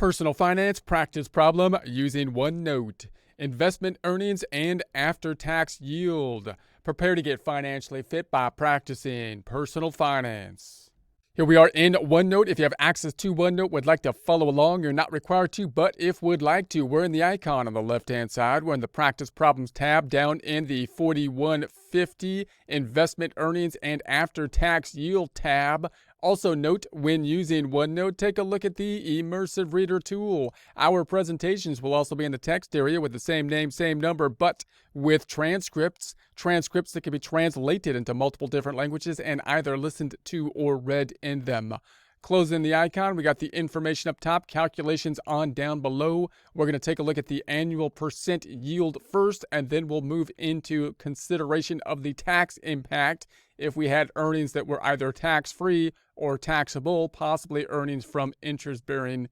Personal finance practice problem using OneNote. Investment earnings and after-tax yield. Prepare to get financially fit by practicing personal finance. Here we are in OneNote. If you have access to OneNote, would like to follow along, you're not required to, but if would like to, we're in the icon on the left-hand side. We're in the Practice Problems tab down in the 4150 Investment Earnings and After-Tax Yield tab. Also note, when using OneNote, take a look at the Immersive Reader tool. Our presentations will also be in the text area with the same name, same number, but with transcripts that can be translated into multiple different languages and either listened to or read in them. Closing the icon, we got the information up top, calculations on down below. We're going to take a look at the annual percent yield first, and then we'll move into consideration of the tax impact if we had earnings that were either tax-free or taxable, possibly earnings from interest-bearing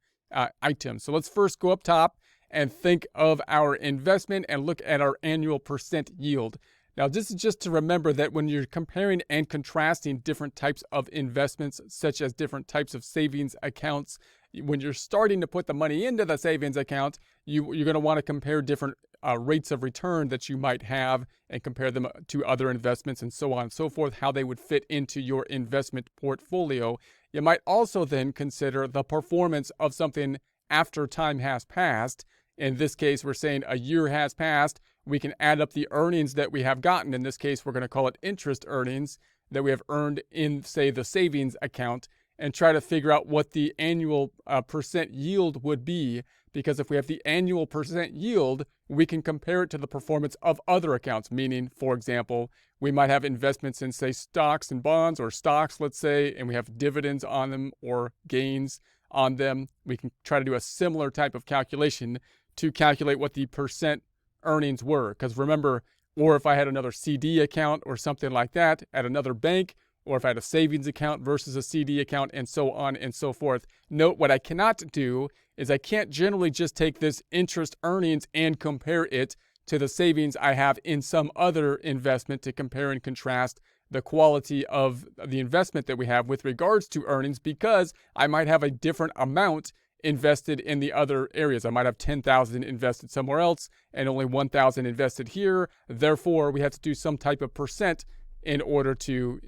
items. So let's first go up top and think of our investment and look at our annual percent yield. Now, this is just to remember that when you're comparing and contrasting different types of investments, such as different types of savings accounts, when you're starting to put the money into the savings account, you're going to want to compare different rates of return that you might have and compare them to other investments and so on and so forth, how they would fit into your investment portfolio. You might also then consider the performance of something after time has passed. In this case, we're saying a year has passed. We can add up the earnings that we have gotten. In this case, we're going to call it interest earnings that we have earned in, say, the savings account, and try to figure out what the annual percent yield would be. Because if we have the annual percent yield, we can compare it to the performance of other accounts. Meaning, for example, we might have investments in, say, stocks and bonds, or stocks, let's say, and we have dividends on them or gains on them. We can try to do a similar type of calculation to calculate what the percent earnings were. Because remember, or if I had another CD account or something like that at another bank, or if I had a savings account versus a CD account, and so on and so forth. Note, what I cannot do is I can't generally just take this interest earnings and compare it to the savings I have in some other investment to compare and contrast the quality of the investment that we have with regards to earnings, because I might have a different amount invested in the other areas. I might have 10,000 invested somewhere else and only 1,000 invested here. Therefore, we have to do some type of percent in order to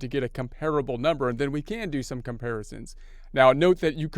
get a comparable number, and then we can do some comparisons. Now, note that you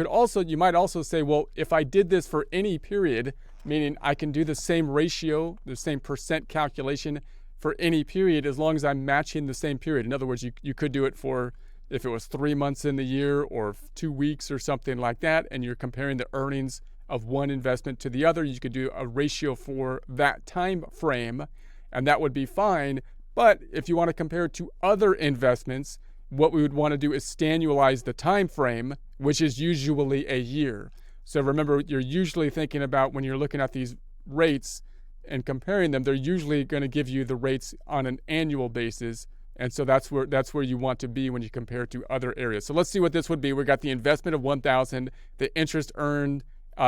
might also say, well, if I did this for any period, meaning I can do the same ratio, the same percent calculation for any period as long as I'm matching the same period. In other words, you could do it for, if it was 3 months in the year or 2 weeks or something like that, and you're comparing the earnings of one investment to the other, you could do a ratio for that time frame, and that would be fine. But if you want to compare it to other investments, what we would want to do is annualize the time frame, which is usually a year. So remember, you're usually thinking about, when you're looking at these rates and comparing them, they're usually going to give you the rates on an annual basis. And so that's where you want to be when you compare to other areas. So let's see what this would be. We got the investment of 1,000, the interest earned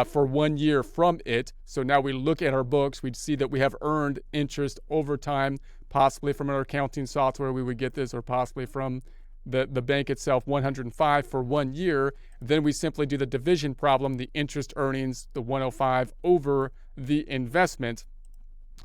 for 1 year from it. So now we look at our books, we'd see that we have earned interest over time, possibly from our accounting software we would get this, or possibly from the bank itself, 105 for 1 year. Then we simply do the division problem. The interest earnings, the 105 over the investment,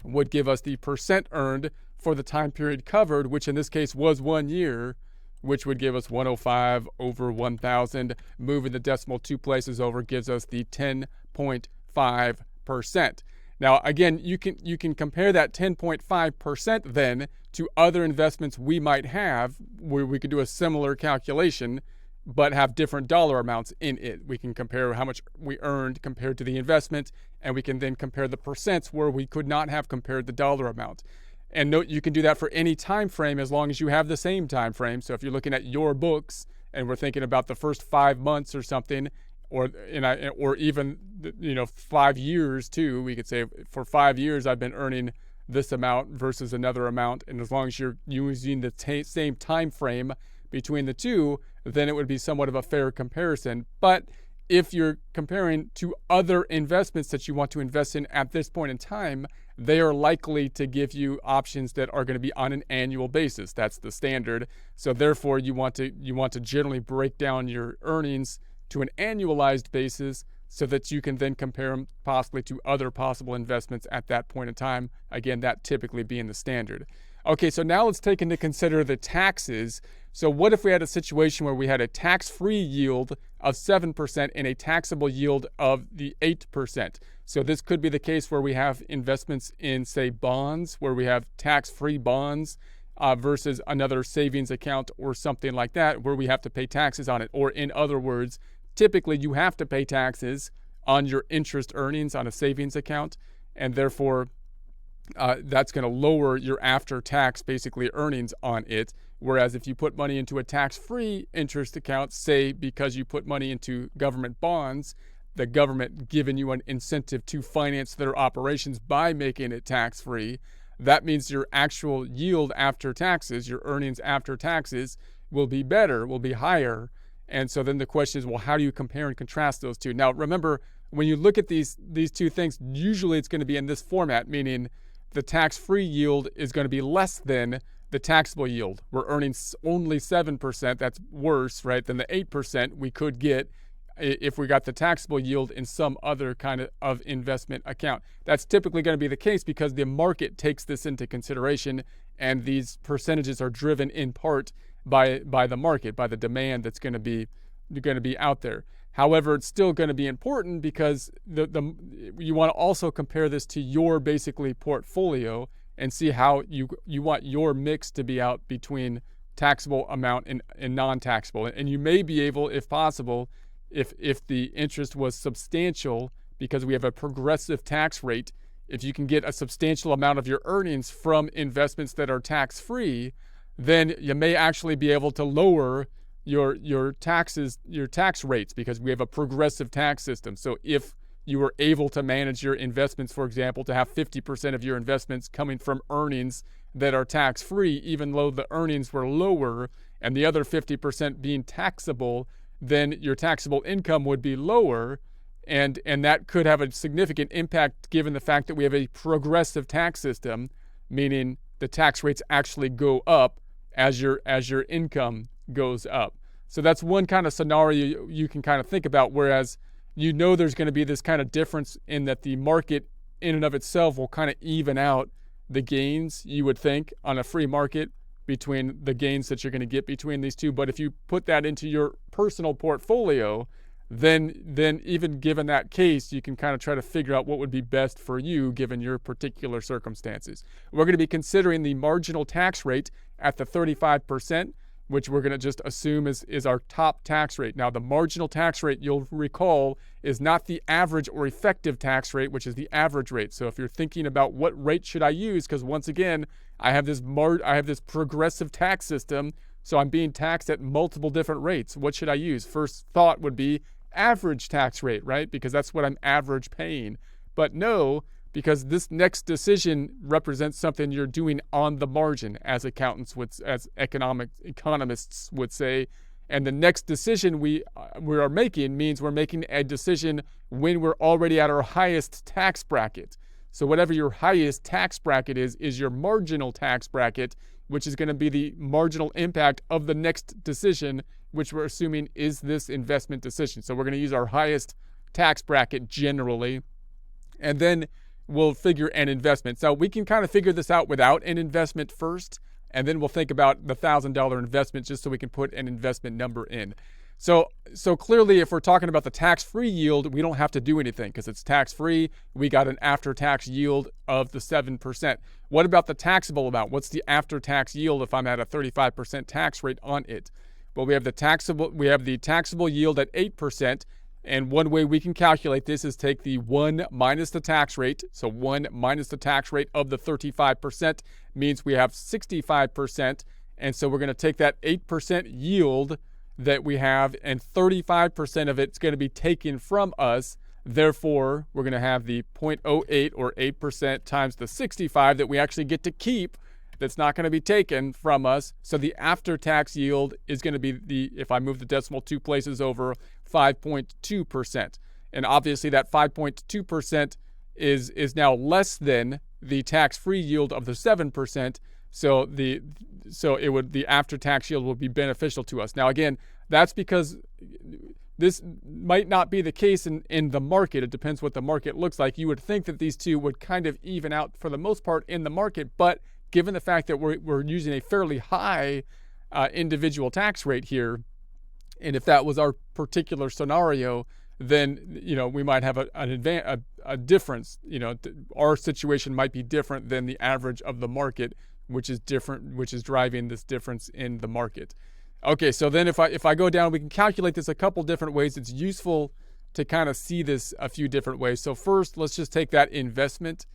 would give us the percent earned for the time period covered, which in this case was 1 year, which would give us 105 over 1,000. Moving the decimal 2 places over gives us the 10.5%. Now, again, you can compare that 10.5% then to other investments we might have, where we could do a similar calculation but have different dollar amounts in it. We can compare how much we earned compared to the investment, and we can then compare the percents where we could not have compared the dollar amount. And note, you can do that for any time frame as long as you have the same time frame. So if you're looking at your books and we're thinking about the first 5 months or something, or even 5 years too, we could say for 5 years I've been earning this amount versus another amount, and as long as you're using the same time frame between the two, then it would be somewhat of a fair comparison. But if you're comparing to other investments that you want to invest in at this point in time, they are likely to give you options that are going to be on an annual basis. That's the standard. So therefore, you want to generally break down your earnings to an annualized basis so that you can then compare them possibly to other possible investments at that point in time. Again, that typically being the standard. Okay, so now let's take into consider the taxes. So what if we had a situation where we had a tax-free yield of 7% and a taxable yield of the 8%? So this could be the case where we have investments in, say, bonds, where we have tax-free bonds versus another savings account or something like that, where we have to pay taxes on it. Or in other words, typically you have to pay taxes on your interest earnings on a savings account, and therefore that's going to lower your after-tax basically earnings on it. Whereas if you put money into a tax-free interest account, say because you put money into government bonds, the government giving you an incentive to finance their operations by making it tax-free, that means your actual yield after taxes, your earnings after taxes, will be better, will be higher. And so then the question is, well, how do you compare and contrast those two? Now, remember, when you look at these two things, usually it's going to be in this format, meaning the tax-free yield is going to be less than the taxable yield. We're earning only 7%. That's worse, right, than the 8% we could get if we got the taxable yield in some other kind of investment account. That's typically going to be the case because the market takes this into consideration, and these percentages are driven in part by the market, by the demand that's going to be out there. However, it's still going to be important because you want to also compare this to your basically portfolio and see how you want your mix to be out between taxable amount and non-taxable. And you may be able, if possible, if the interest was substantial, because we have a progressive tax rate, if you can get a substantial amount of your earnings from investments that are tax-free, then you may actually be able to lower your tax rates because we have a progressive tax system. So if you were able to manage your investments, for example, to have 50% of your investments coming from earnings that are tax-free, even though the earnings were lower, and the other 50% being taxable, then your taxable income would be lower, and that could have a significant impact given the fact that we have a progressive tax system, meaning the tax rates actually go up as your income goes up. So that's one kind of scenario you can kind of think about, whereas there's going to be this kind of difference in that the market in and of itself will kind of even out the gains, you would think, on a free market between the gains that you're going to get between these two. But if you put that into your personal portfolio, then even given that case, you can kind of try to figure out what would be best for you given your particular circumstances. We're going to be considering the marginal tax rate at the 35%, which we're going to just assume is our top tax rate. Now, the marginal tax rate, you'll recall, is not the average or effective tax rate, which is the average rate. So if you're thinking about what rate should I use, because once again, I have this progressive tax system, so I'm being taxed at multiple different rates. What should I use? First thought would be average tax rate, right? Because that's what I'm average paying. But no, because this next decision represents something you're doing on the margin, as economists would say. And the next decision we are making means we're making a decision when we're already at our highest tax bracket. So whatever your highest tax bracket is your marginal tax bracket, which is going to be the marginal impact of the next decision, which we're assuming is this investment decision. So we're going to use our highest tax bracket generally, and then we'll figure an investment. So we can kind of figure this out without an investment first, and then we'll think about the $1,000 investment just so we can put an investment number in. So clearly, if we're talking about the tax-free yield, we don't have to do anything because it's tax-free. We got an after-tax yield of the 7%. What about the taxable amount? What's the after-tax yield if I'm at a 35% tax rate on it? Well, we have the taxable yield at 8%, and one way we can calculate this is take the 1 minus the tax rate. So 1 minus the tax rate of the 35% means we have 65%, and so we're going to take that 8% yield that we have, and 35% of it's going to be taken from us. Therefore, we're going to have the 0.08 or 8% times the 65 that we actually get to keep. That's not going to be taken from us. So the after-tax yield is going to be if I move the decimal 2 places over, 5.2%. And obviously that 5.2% is now less than the tax-free yield of the 7%. So the after-tax yield will be beneficial to us. Now again, that's because this might not be the case in the market. It depends what the market looks like. You would think that these two would kind of even out for the most part in the market, but given the fact that we're using a fairly high individual tax rate here, and if that was our particular scenario, then we might have a difference. Our situation might be different than the average of the market, which is driving this difference in the market. Okay, so then if I go down, we can calculate this a couple different ways. It's useful to kind of see this a few different ways. So first, let's just take that investment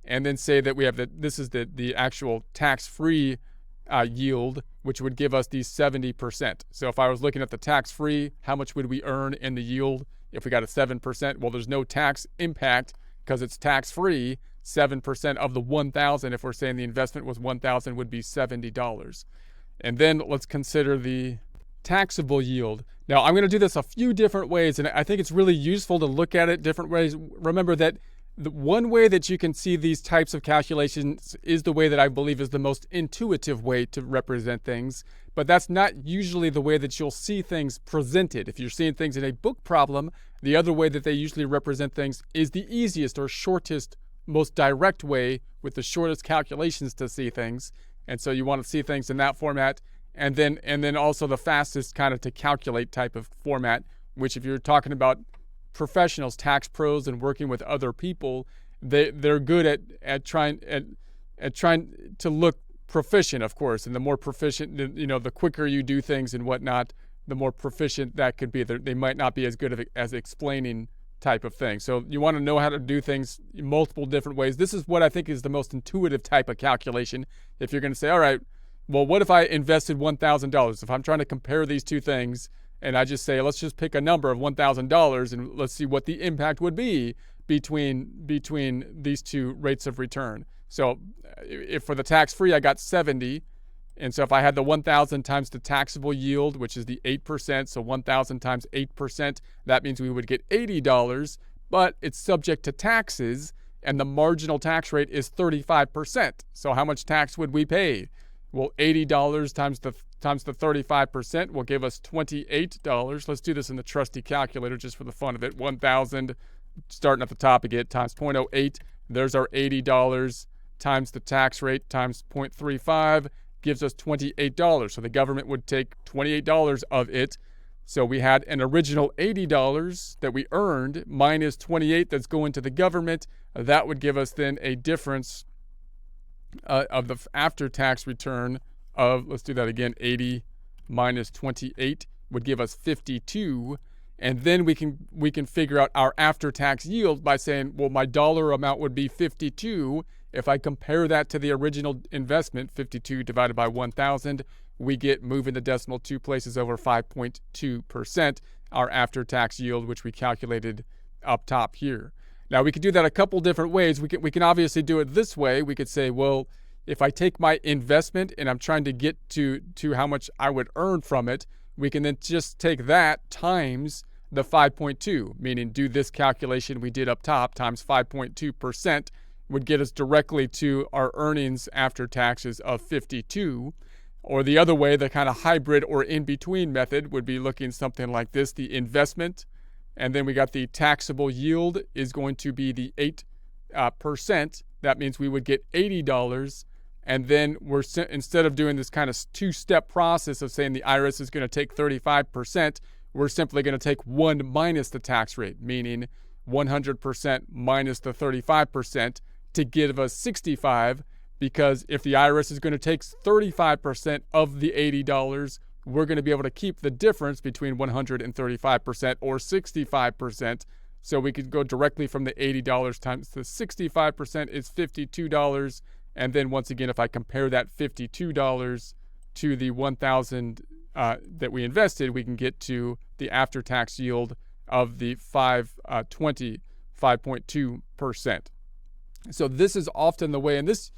and then say that we have this is the actual tax-free yield, which would give us these 70%. So if I was looking at the tax-free, how much would we earn in the yield if we got a 7%? Well, there's no tax impact because it's tax-free. 7% of the 1,000, if we're saying the investment was 1,000, would be $70. And then let's consider the taxable yield. Now, I'm going to do this a few different ways, and I think it's really useful to look at it different ways. Remember that the one way that you can see these types of calculations is the way that I believe is the most intuitive way to represent things, but that's not usually the way that you'll see things presented. If you're seeing things in a book problem, the other way that they usually represent things is the easiest or shortest, most direct way with the shortest calculations to see things. And so you want to see things in that format, and then also the fastest kind of to calculate type of format, which if you're talking about professionals, tax pros, and working with other people, they're good at trying to look proficient, of course. And the more proficient, the quicker you do things and whatnot, the more proficient that could be. They might not be as good as explaining type of thing. So you want to know how to do things in multiple different ways. This is what I think is the most intuitive type of calculation. If you're going to say, all right, well, what if I invested $1,000? If I'm trying to compare these two things, and I just say, let's just pick a number of $1,000 and let's see what the impact would be between these two rates of return. So if for the tax-free, I got 70. And so if I had the 1,000 times the taxable yield, which is the 8%, so 1,000 times 8%, that means we would get $80, but it's subject to taxes, and the marginal tax rate is 35%. So how much tax would we pay? Well, $80 times the 35% will give us $28. Let's do this in the trusty calculator just for the fun of it. 1,000, starting at the top again, times 0.08. There's our $80 times the tax rate times 0.35. Gives us $28. So the government would take $28 of it. So we had an original $80 that we earned minus $28 that's going to the government. That would give us then a difference of the after-tax return of, let's do that again, 80 minus 28 would give us 52. And then we can figure out our after-tax yield by saying, well, my dollar amount would be 52. If I compare that to the original investment, 52 divided by 1,000, we get, moving the decimal 2 places over, 5.2%, our after-tax yield, which we calculated up top here. Now, we could do that a couple different ways. We can obviously do it this way. We could say, well, if I take my investment and I'm trying to get to how much I would earn from it, we can then just take that times the 5.2, meaning do this calculation we did up top times 5.2%, would get us directly to our earnings after taxes of 52. Or the other way, the kind of hybrid or in-between method would be looking something like this, the investment, and then we got the taxable yield is going to be the 8%. That means we would get $80. And then instead of doing this kind of two-step process of saying the IRS is going to take 35%, we're simply going to take 1 minus the tax rate, meaning 100% minus the 35%, to give us 65, because if the IRS is going to take 35% of the $80, we're going to be able to keep the difference between 135% or 65%. So we could go directly from the $80 times the 65% is $52. And then once again, if I compare that $52 to the 1,000 that we invested, we can get to the after-tax yield of the 5.2%. So this is often the way, and this,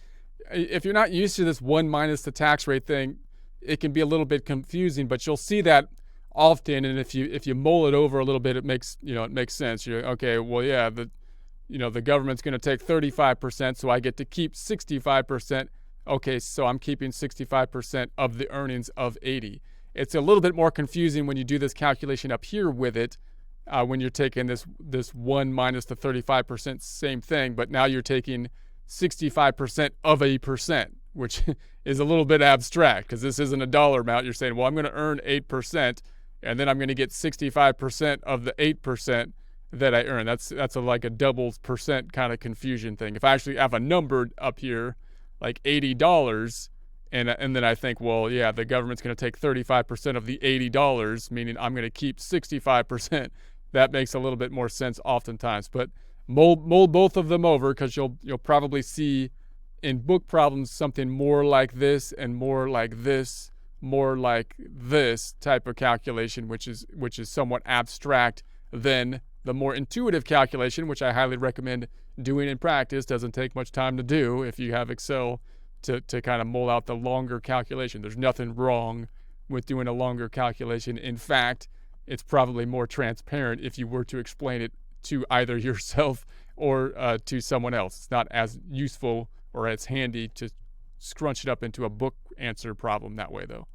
if you're not used to this 1 minus the tax rate thing, it can be a little bit confusing, but you'll see that often. And if you mull it over a little bit, it makes sense. You're okay. Well, yeah, the government's going to take 35%, so I get to keep 65%. Okay, so I'm keeping 65% of the earnings of 80. It's a little bit more confusing when you do this calculation up here with it, when you're taking this 1 minus the 35%, same thing, but now you're taking 65% of a percent, which is a little bit abstract because this isn't a dollar amount. You're saying, well, I'm going to earn 8%, and then I'm going to get 65% of the 8% that I earn. That's like a double percent kind of confusion thing. If I actually have a number up here, like $80, and then I think, well, yeah, the government's going to take 35% of the $80, meaning I'm going to keep 65%. That makes a little bit more sense oftentimes. But mull both of them over, because you'll probably see in book problems something more like this and more like this, more like this type of calculation, which is somewhat abstract than the more intuitive calculation, which I highly recommend doing in practice. Doesn't take much time to do if you have Excel to kind of mull out the longer calculation. There's nothing wrong with doing a longer calculation. In fact, it's probably more transparent if you were to explain it to either yourself or to someone else. It's not as useful or as handy to scrunch it up into a book answer problem that way, though.